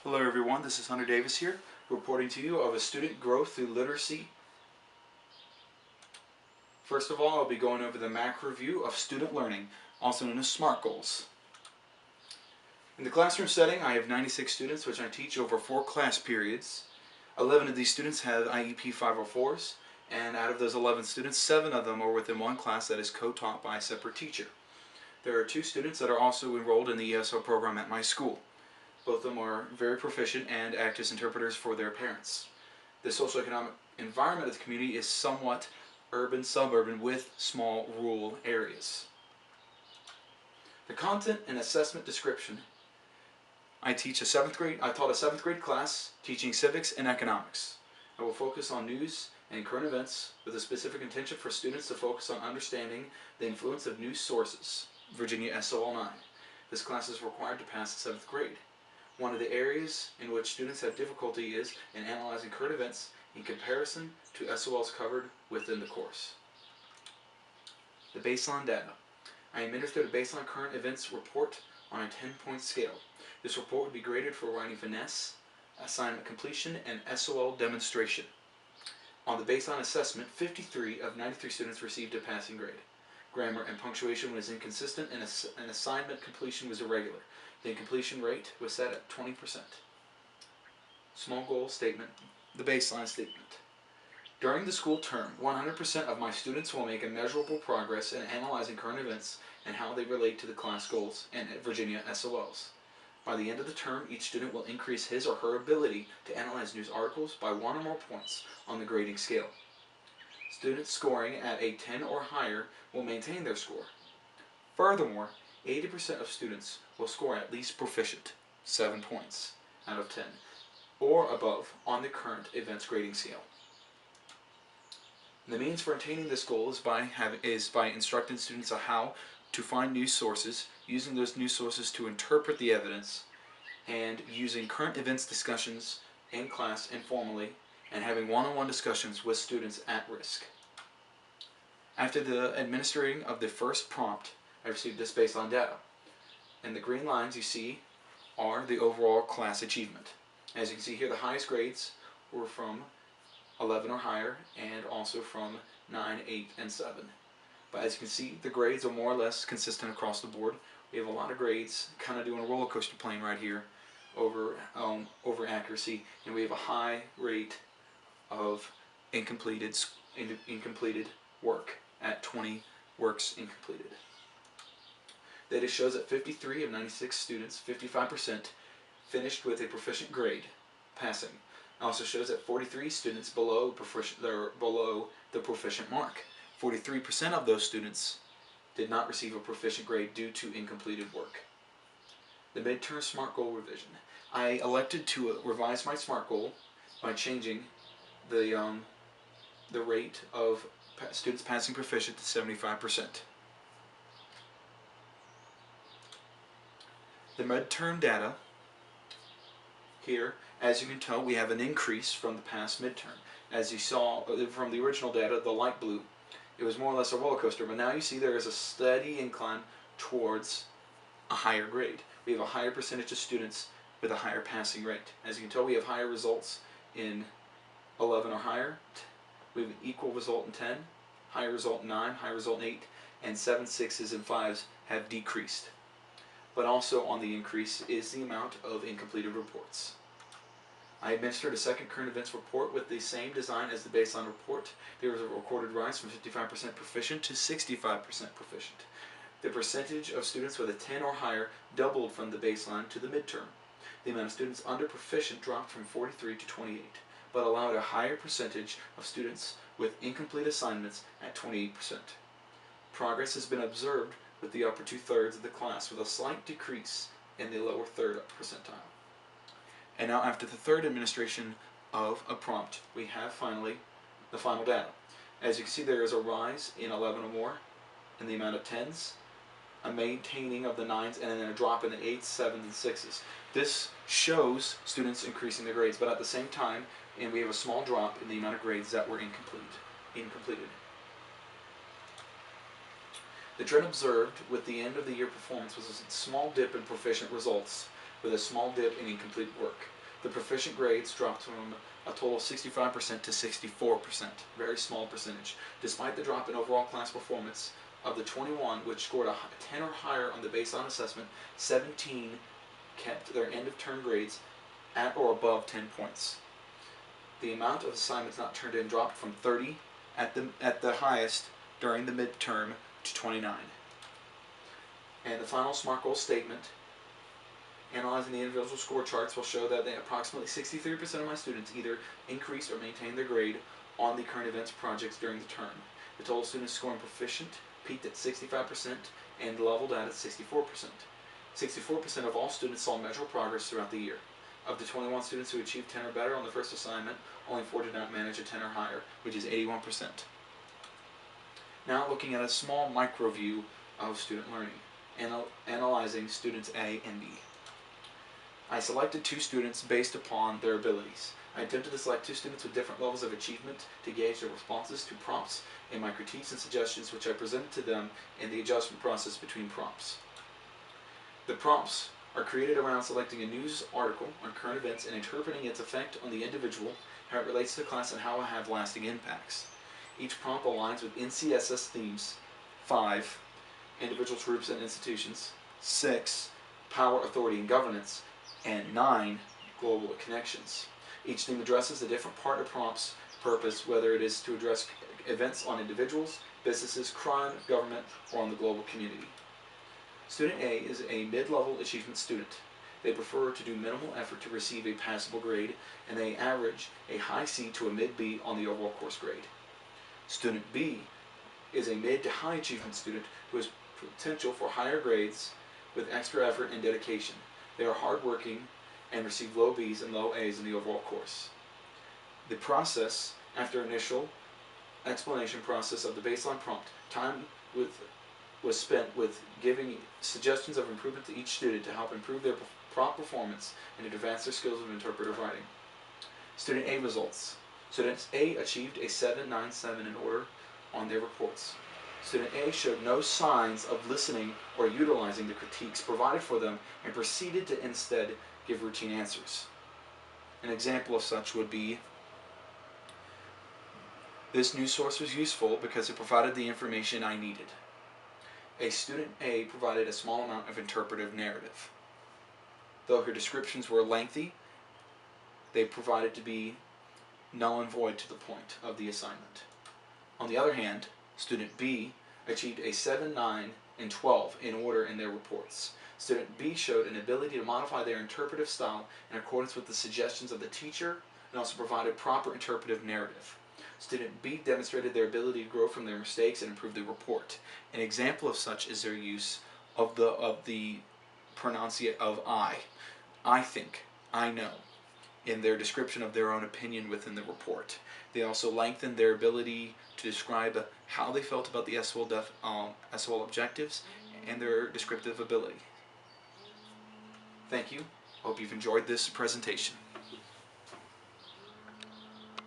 Hello everyone, this is Hunter Davis here, reporting to you of a student growth through literacy. First of all, I'll be going over the macro review of student learning, also known as SMART goals. In the classroom setting, I have 96 students, which I teach over 4 class periods. 11 of these students have IEP 504s, and out of those 11 students, 7 of them are within one class that is co-taught by a separate teacher. There are 2 students that are also enrolled in the ESL program at my school. Both of them are very proficient and act as interpreters for their parents. The socioeconomic environment of the community is somewhat urban-suburban with small rural areas. The content and assessment description. I taught a 7th grade class teaching civics and economics. I will focus on news and current events with a specific intention for students to focus on understanding the influence of news sources. Virginia SOL 9. This class is required to pass the 7th grade. One of the areas in which students have difficulty is in analyzing current events in comparison to SOLs covered within the course. The baseline data. I administered a baseline current events report on a 10-point scale. This report would be graded for writing finesse, assignment completion, and SOL demonstration. On the baseline assessment, 53 of 93 students received a passing grade. Grammar and punctuation was inconsistent and assignment completion was irregular. The incompletion rate was set at 20%. Small goal statement, the baseline statement. During the school term, 100% of my students will make a measurable progress in analyzing current events and how they relate to the class goals and Virginia SOLs. By the end of the term, each student will increase his or her ability to analyze news articles by 1 or more points on the grading scale. Students scoring at a 10 or higher will maintain their score. Furthermore, 80% of students will score at least proficient, 7 points out of 10, or above on the current events grading scale. The means for attaining this goal is by instructing students on how to find news sources, using those news sources to interpret the evidence, and using current events discussions in class informally, and having one-on-one discussions with students at risk. After the administering of the first prompt, I received this baseline data. And the green lines you see are the overall class achievement. As you can see here, the highest grades were from 11 or higher, and also from 9, 8, and 7. But as you can see, the grades are more or less consistent across the board. We have a lot of grades, kind of doing a roller coaster plane right here over accuracy, and we have a high rate of incompleted work at 20 works incompleted. Data shows that 53 of 96 students, 55%, finished with a proficient grade, passing. It also shows that 43 students below the proficient mark. 43% of those students did not receive a proficient grade due to incompleted work. The midterm SMART goal revision. I elected to revise my SMART goal by changing the rate of students passing proficient to 75%. The midterm data, here, as you can tell, we have an increase from the past midterm. As you saw from the original data, the light blue, it was more or less a roller coaster, but now you see there is a steady incline towards a higher grade. We have a higher percentage of students with a higher passing rate. As you can tell, we have higher results in 11 or higher. We have an equal result in 10, higher result in 9, higher result in 8, and 7, 6s, and 5s have decreased. But also on the increase is the amount of incompleted reports. I administered a second current events report with the same design as the baseline report. There was a recorded rise from 55% proficient to 65% proficient. The percentage of students with a 10 or higher doubled from the baseline to the midterm. The amount of students under proficient dropped from 43 to 28, but allowed a higher percentage of students with incomplete assignments at 28%. Progress has been observed with the upper 2/3 of the class, with a slight decrease in the lower third percentile. And now, after the third administration of a prompt, we have finally the final data. As you can see, there is a rise in 11 or more in the amount of 10s, a maintaining of the 9s, and then a drop in the 8s, 7s, and 6s. This shows students increasing their grades, but at the same time, we have a small drop in the amount of grades that were incompleted. The trend observed with the end of the year performance was a small dip in proficient results with a small dip in incomplete work. The proficient grades dropped from a total of 65% to 64%, very small percentage. Despite the drop in overall class performance, of the 21 which scored a 10 or higher on the baseline assessment, 17 kept their end-of-term grades at or above 10 points. The amount of assignments not turned in dropped from 30 at the highest during the midterm to 29. And the final SMART goal statement, analyzing the individual score charts will show that approximately 63% of my students either increased or maintained their grade on the current events projects during the term. The total students scoring proficient peaked at 65% and leveled out at 64%. 64% of all students saw measurable progress throughout the year. Of the 21 students who achieved 10 or better on the first assignment, only 4 did not manage a 10 or higher, which is 81%. Now looking at a small micro view of student learning, analyzing students A and B. I selected 2 students based upon their abilities. I attempted to select 2 students with different levels of achievement to gauge their responses to prompts in my critiques and suggestions which I presented to them in the adjustment process between prompts. The prompts are created around selecting a news article on current events and interpreting its effect on the individual, how it relates to the class, and how it will have lasting impacts. Each prompt aligns with NCSS themes: 5. Individuals, groups, and institutions; 6. Power, authority, and governance; and 9. Global connections. Each theme addresses a different part of prompt's purpose, whether it is to address events on individuals, businesses, crime, government, or on the global community. Student A is a mid-level achievement student. They prefer to do minimal effort to receive a passable grade, and they average a high C to a mid-B on the overall course grade. Student B is a mid to high achievement student who has potential for higher grades with extra effort and dedication. They are hardworking and receive low B's and low A's in the overall course. The process, after initial explanation process of the baseline prompt, time was spent with giving suggestions of improvement to each student to help improve their prompt performance and to advance their skills of interpretive writing. Student A results. Student A achieved a 797 in order on their reports. Student A showed no signs of listening or utilizing the critiques provided for them and proceeded to instead give routine answers. An example of such would be, this news source was useful because it provided the information I needed. A student A provided a small amount of interpretive narrative. Though her descriptions were lengthy, they provided to be null and void to the point of the assignment. On the other hand, student B achieved a 7, 9, and 12 in order in their reports. Student B showed an ability to modify their interpretive style in accordance with the suggestions of the teacher and also provided proper interpretive narrative. Student B demonstrated their ability to grow from their mistakes and improve the report. An example of such is their use of the pronunciate of I think, I know, in their description of their own opinion within the report. They also lengthened their ability to describe how they felt about the SOL objectives and their descriptive ability. Thank you. I hope you've enjoyed this presentation.